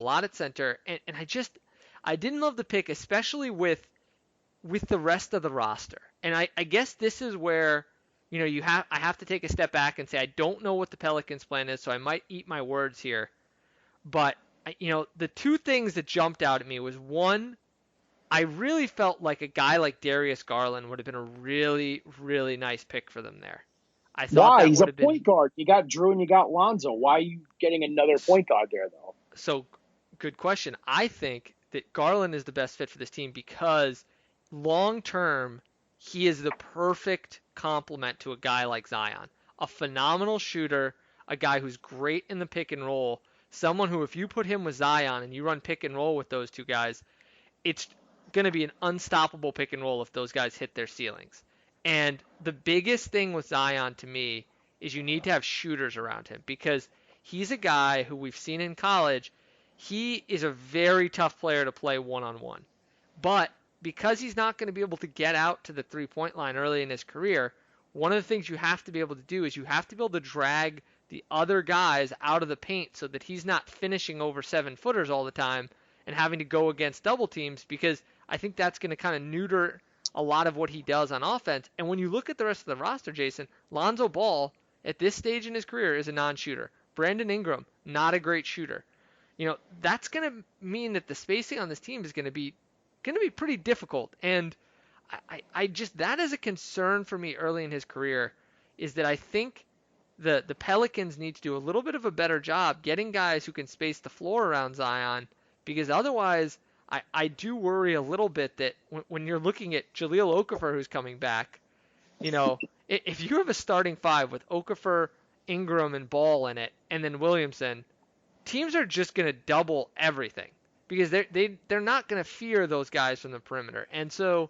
a lot at center, and I didn't love the pick, especially with the rest of the roster. And I guess this is where I have to take a step back and say I don't know what the Pelicans' plan is, so I might eat my words here. But the two things that jumped out at me was one, I really felt like a guy like Darius Garland would have been a really, really nice pick for them there. I thought Why? that He's would a have point been guard. You got Drew and you got Lonzo. Why are you getting another point guard there, though? so good question. I think that Garland is the best fit for this team because long term, he is the perfect complement to a guy like Zion. A phenomenal shooter, a guy who's great in the pick and roll, someone who, if you put him with Zion and you run pick and roll with those two guys, it's going to be an unstoppable pick and roll if those guys hit their ceilings. And the biggest thing with Zion to me is you need to have shooters around him because he's a guy who we've seen in college. He is a very tough player to play one on one. But because he's not going to be able to get out to the 3 point line early in his career, one of the things you have to be able to do is you have to be able to drag the other guys out of the paint so that he's not finishing over 7 footers all the time and having to go against double teams because I think that's going to kind of neuter a lot of what he does on offense. And when you look at the rest of the roster, Jason, Lonzo Ball at this stage in his career is a non-shooter. Brandon Ingram, not a great shooter. That's going to mean that the spacing on this team is going to be pretty difficult. And I just that is a concern for me early in his career is that I think the Pelicans need to do a little bit of a better job getting guys who can space the floor around Zion because otherwise I do worry a little bit that when you're looking at Jahlil Okafor who's coming back, you know, if you have a starting five with Okafor, Ingram, and Ball in it, and then Williamson, teams are just going to double everything because they're not going to fear those guys from the perimeter. And so,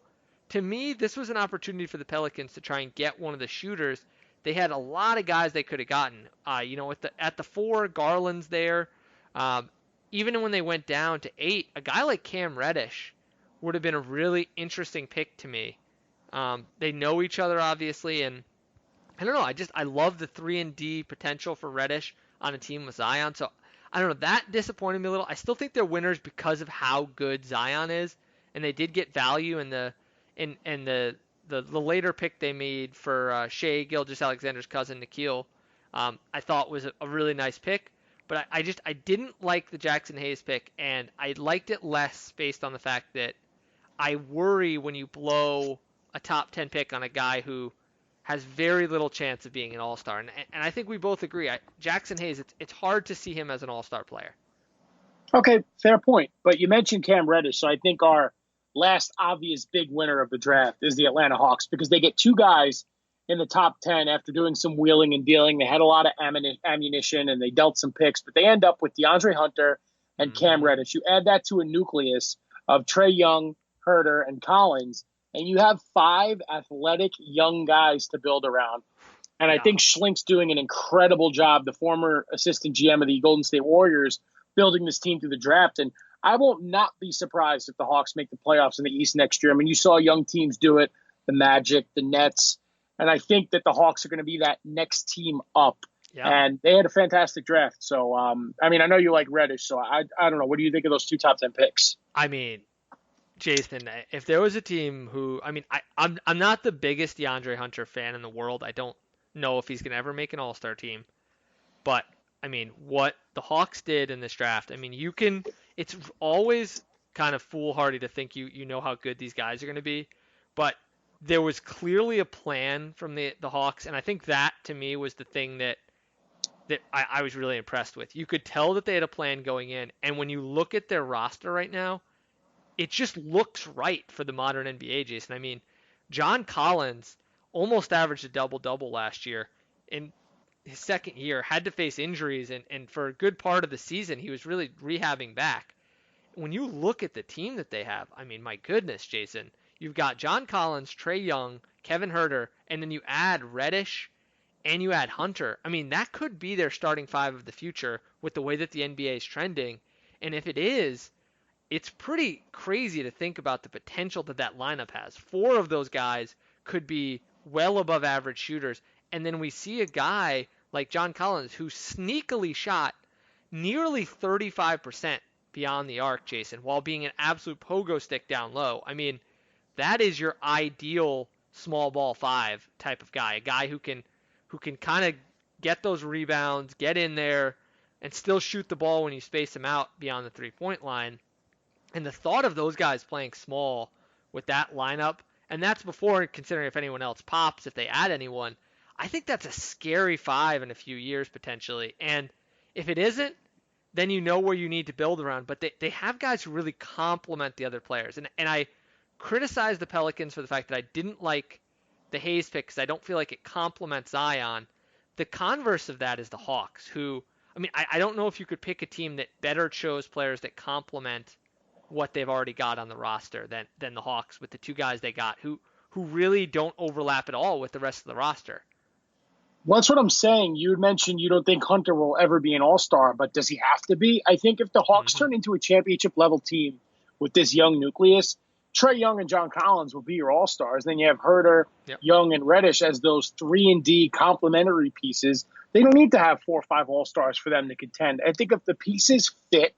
to me, this was an opportunity for the Pelicans to try and get one of the shooters. They had a lot of guys they could have gotten. At the four, Garland's there. Um, Even when they went down to 8, a guy like Cam Reddish would have been a really interesting pick to me. They know each other obviously, and I don't know. I love the 3 and D potential for Reddish on a team with Zion. So I don't know. That disappointed me a little. I still think they're winners because of how good Zion is, and they did get value in the later pick they made for Shea Gilgeous-Alexander's cousin Nikhil. I thought was a really nice pick, but I didn't like the Jackson Hayes pick, and I liked it less based on the fact that I worry when you blow a top 10 pick on a guy who has very little chance of being an all-star. And I think we both agree. Jackson Hayes, it's hard to see him as an all-star player. Okay, fair point. But you mentioned Cam Reddish, so I think our last obvious big winner of the draft is the Atlanta Hawks because they get two guys in the top 10 after doing some wheeling and dealing. They had a lot of ammunition and they dealt some picks, but they end up with DeAndre Hunter and Cam Mm-hmm. Reddish. You add that to a nucleus of Trae Young, Herter, and Collins, and you have five athletic young guys to build around. And I Yeah. think Schlink's doing an incredible job, the former assistant GM of the Golden State Warriors, building this team through the draft. And I won't not be surprised if the Hawks make the playoffs in the East next year. I mean, you saw young teams do it, the Magic, the Nets. And I think that the Hawks are going to be that next team up. Yeah. And they had a fantastic draft. So, I mean, I know you like Reddish, so I don't know. What do you think of those two top 10 picks? I mean, Jason, if there was a team who, I'm not the biggest DeAndre Hunter fan in the world. I don't know if he's gonna ever make an All-Star team, but I mean, what the Hawks did in this draft, I mean, it's always kind of foolhardy to think you know how good these guys are going to be, but there was clearly a plan from the Hawks, and I think that to me was the thing that I was really impressed with. You could tell that they had a plan going in, and when you look at their roster right now, it just looks right for the modern NBA, Jason. I mean, John Collins almost averaged a double double last year. In his second year, had to face injuries, and for a good part of the season, he was really rehabbing back. When you look at the team that they have, I mean, my goodness, Jason, you've got John Collins, Trae Young, Kevin Herter, and then you add Reddish and you add Hunter. I mean, that could be their starting five of the future with the way that the NBA is trending. And if it is, it's pretty crazy to think about the potential that that lineup has. Four of those guys could be well above average shooters. And then we see a guy like John Collins who sneakily shot nearly 35% beyond the arc, Jason, while being an absolute pogo stick down low. I mean, that is your ideal small ball five type of guy, a guy who can kind of get those rebounds, get in there, and still shoot the ball when you space them out beyond the 3-point line. And the thought of those guys playing small with that lineup, and that's before considering if anyone else pops, if they add anyone, I think that's a scary five in a few years potentially. And if it isn't, then you know where you need to build around. But they have guys who really complement the other players. And I criticize the Pelicans for the fact that I didn't like the Hayes pick because I don't feel like it complements Zion. The converse of that is the Hawks, who, I mean, I don't know if you could pick a team that better chose players that complement what they've already got on the roster than the Hawks with the two guys they got who really don't overlap at all with the rest of the roster. Well, that's what I'm saying. You had mentioned you don't think Hunter will ever be an all-star, but does he have to be? I think if the Hawks Mm-hmm. turn into a championship-level team with this young nucleus, Trae Young and John Collins will be your all-stars. Then you have Herter, Yep. Young, and Reddish as those 3-and-D complementary pieces. They don't need to have 4 or 5 all-stars for them to contend. I think if the pieces fit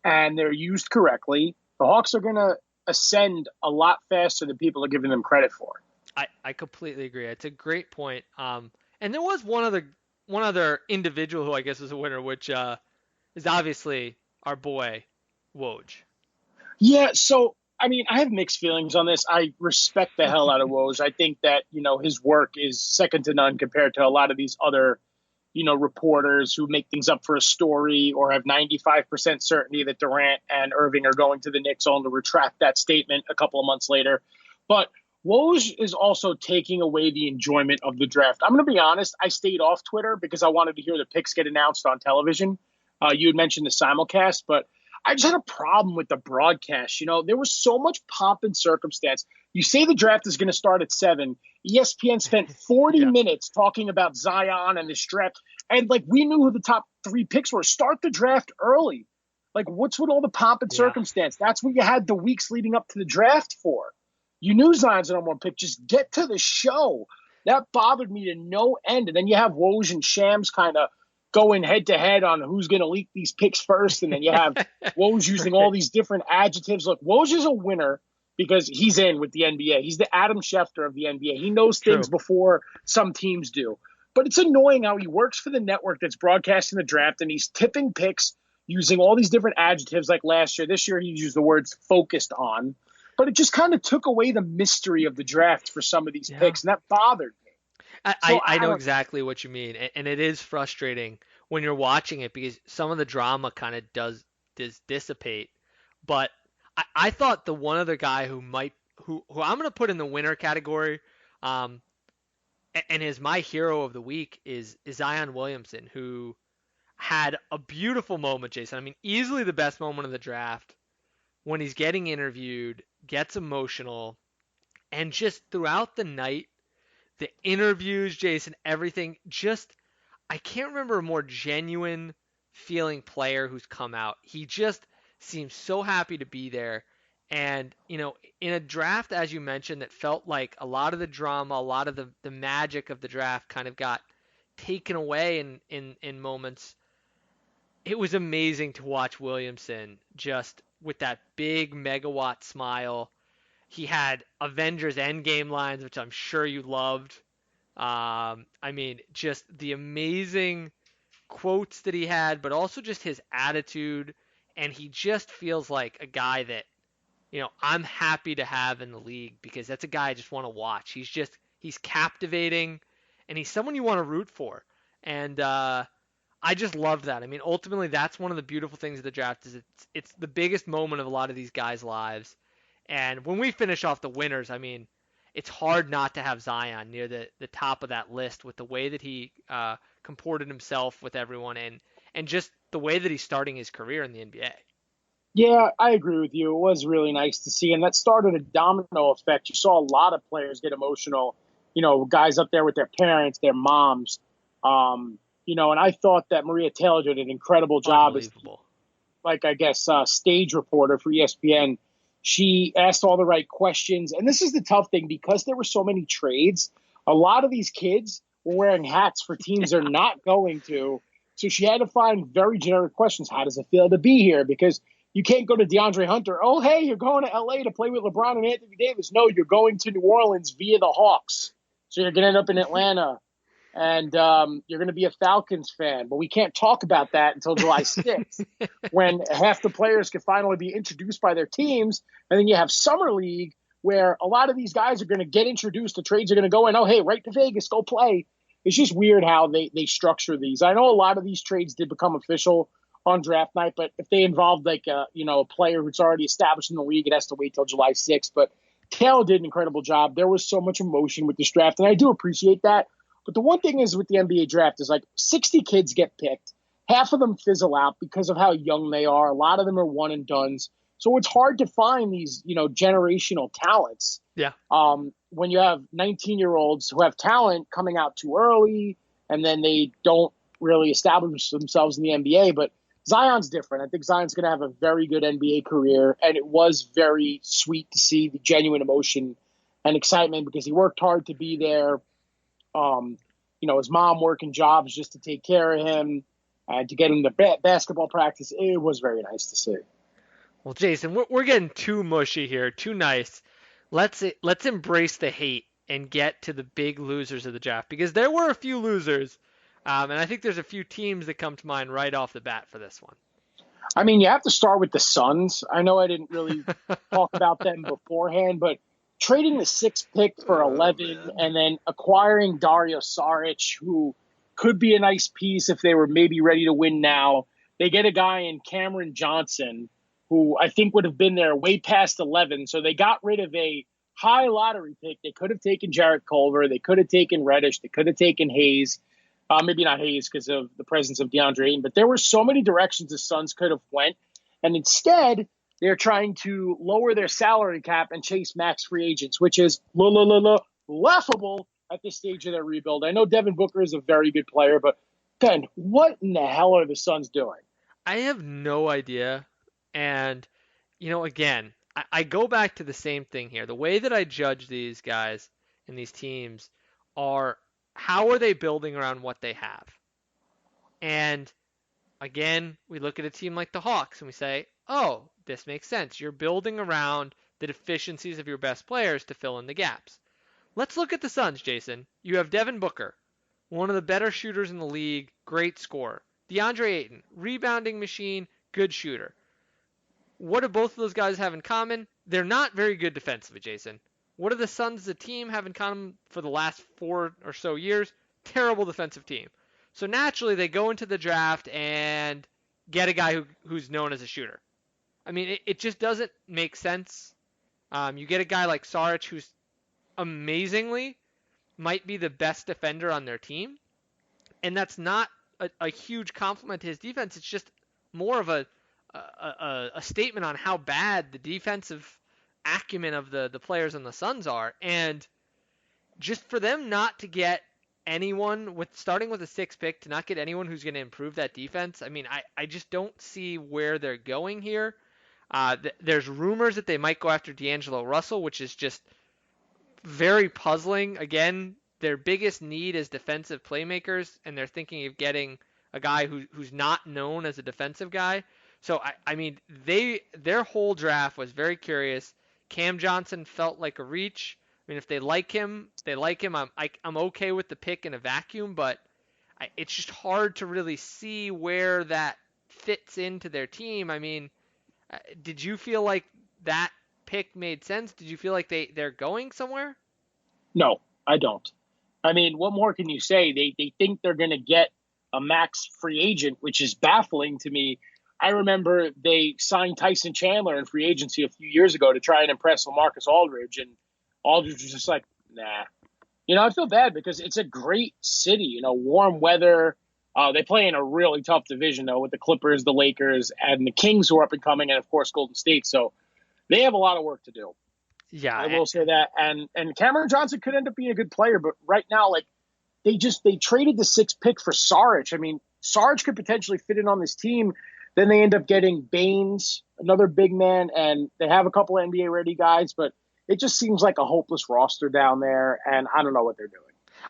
and they're used correctly, the Hawks are going to ascend a lot faster than people are giving them credit for. I completely agree. It's a great point. And there was one other individual who I guess was a winner, which is obviously our boy Woj. Yeah, so I mean, I have mixed feelings on this. I respect the hell out of Woj. I think that, his work is second to none compared to a lot of these other, reporters who make things up for a story or have 95% certainty that Durant and Irving are going to the Knicks, only to retract that statement a couple of months later. But Woj is also taking away the enjoyment of the draft. I'm going to be honest. I stayed off Twitter because I wanted to hear the picks get announced on television. You had mentioned the simulcast, but I just had a problem with the broadcast. There was so much pomp and circumstance. You say the draft is going to start at 7. ESPN spent 40 Yeah. minutes talking about Zion and this draft. And, we knew who the top 3 picks were. Start the draft early. What's with all the pomp and circumstance? That's what you had the weeks leading up to the draft for. You knew Zion's the number 1 pick. Just get to the show. That bothered me to no end. And then you have Woj and Shams kind of going head to head on who's going to leak these picks first. And then you have Woj using all these different adjectives. Look, Woj is a winner because he's in with the NBA. He's the Adam Schefter of the NBA. He knows things before some teams do. But it's annoying how he works for the network that's broadcasting the draft, and he's tipping picks using all these different adjectives like last year. This year he used the words focused on. But it just kind of took away the mystery of the draft for some of these picks, and that bothered me. I know exactly what you mean, and it is frustrating when you're watching it because some of the drama kind of does dissipate. But I thought the one other guy who I'm going to put in the winner category, and is my hero of the week is Zion Williamson, who had a beautiful moment, Jason. I mean, easily the best moment of the draft when he's getting interviewed, gets emotional, and just throughout the night, the interviews, Jason, everything, I can't remember a more genuine feeling player who's come out. He just seems so happy to be there. And, in a draft, as you mentioned, that felt like a lot of the drama, a lot of the magic of the draft kind of got taken away in moments. It was amazing to watch Williamson just with that big megawatt smile. He had Avengers Endgame lines, which I'm sure you loved. I mean, just the amazing quotes that he had, but also just his attitude. And he just feels like a guy that, I'm happy to have in the league because that's a guy I just want to watch. He's captivating and he's someone you want to root for. And, I just love that. I mean, ultimately, that's one of the beautiful things of the draft is it's the biggest moment of a lot of these guys' lives. And when we finish off the winners, I mean, it's hard not to have Zion near the top of that list with the way that he comported himself with everyone and just the way that he's starting his career in the NBA. Yeah, I agree with you. It was really nice to see. And that started a domino effect. You saw a lot of players get emotional, guys up there with their parents, their moms. And I thought that Maria Taylor did an incredible job as, stage reporter for ESPN. She asked all the right questions. And this is the tough thing because there were so many trades. A lot of these kids were wearing hats for teams they're not going to. So she had to find very generic questions. How does it feel to be here? Because You can't go to DeAndre Hunter. Oh, hey, you're going to LA to play with LeBron and Anthony Davis. No, you're going to New Orleans via the Hawks. So you're going to end up in Atlanta, and you're going to be a Falcons fan. But we can't talk about that until July 6th, when half the players can finally be introduced by their teams. And then you have Summer League, where a lot of these guys are going to get introduced. The trades are going to go in. Oh, hey, right to Vegas, go play. It's just weird how they structure these. I know a lot of these trades did become official on draft night, but if they involved like a player who's already established in the league, it has to wait till July 6th. But Taylor did an incredible job. There was so much emotion with this draft, and I do appreciate that. But the one thing is with the NBA draft is like 60 kids get picked. Half of them fizzle out because of how young they are. A lot of them are one and dones. So it's hard to find these, generational talents. Yeah. When you have 19-year-olds who have talent coming out too early, and then they don't really establish themselves in the NBA. But Zion's different. I think Zion's going to have a very good NBA career, and it was very sweet to see the genuine emotion and excitement because he worked hard to be there. His mom working jobs just to take care of him and to get him to basketball practice. It was very nice to see. Well, Jason, we're getting too mushy here, too nice. Let's embrace the hate and get to the big losers of the draft because there were a few losers, and I think there's a few teams that come to mind right off the bat for this one. I mean, you have to start with the Suns. I know I didn't really talk about them beforehand, but trading the 6th pick for 11 and then acquiring Dario Saric, who could be a nice piece if they were maybe ready to win now. They get a guy in Cameron Johnson, who I think would have been there way past 11. So they got rid of a high lottery pick. They could have taken Jarrett Culver. They could have taken Reddish. They could have taken Hayes. Maybe not Hayes because of the presence of DeAndre Ayton. But there were so many directions the Suns could have went. And instead, they're trying to lower their salary cap and chase max free agents, which is laughable at this stage of their rebuild. I know Devin Booker is a very good player, but Ben, what in the hell are the Suns doing? I have no idea. And, again, I go back to the same thing here. The way that I judge these guys and these teams are how are they building around what they have? And, again, we look at a team like the Hawks and we say, oh, this makes sense. You're building around the deficiencies of your best players to fill in the gaps. Let's look at the Suns, Jason. You have Devin Booker, one of the better shooters in the league, great scorer. DeAndre Ayton, rebounding machine, good shooter. What do both of those guys have in common? They're not very good defensively, Jason. What do the Suns as a team have in common for the last 4 or so years? Terrible defensive team. So naturally, they go into the draft and get a guy who's known as a shooter. I mean, it just doesn't make sense. You get a guy like Saric, who's amazingly might be the best defender on their team, and that's not a huge compliment to his defense. It's just more of a statement on how bad the defensive acumen of the players on the Suns are. And just for them not to get anyone with starting with a 6th pick to not get anyone who's going to improve that defense. I mean, I just don't see where they're going here. There's rumors that they might go after D'Angelo Russell, which is just very puzzling. Again, their biggest need is defensive playmakers, and they're thinking of getting a guy who's not known as a defensive guy. So, I mean, their whole draft was very curious. Cam Johnson felt like a reach. I mean, if they like him, they like him. I'm okay with the pick in a vacuum, but it's just hard to really see where that fits into their team. I mean, did you feel like that pick made sense? Did you feel like they're going somewhere? No, I don't. I mean, what more can you say? They think they're going to get a max free agent, which is baffling to me. I remember they signed Tyson Chandler in free agency a few years ago to try and impress LaMarcus Aldridge, and Aldridge was just like, nah. I feel bad because it's a great city, warm weather. They play in a really tough division, though, with the Clippers, the Lakers, and the Kings who are up and coming, and, of course, Golden State. So they have a lot of work to do. Yeah. I will say that. And Cameron Johnson could end up being a good player, but right now, like, they traded the 6th pick for Saric. I mean, Saric could potentially fit in on this team. Then they end up getting Baines, another big man, and they have a couple of NBA-ready guys, but it just seems like a hopeless roster down there, and I don't know what they're doing.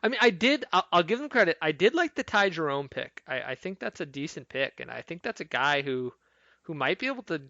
I mean, I'll give them credit. I did like the Ty Jerome pick. I think that's a decent pick, and I think that's a guy who might be able to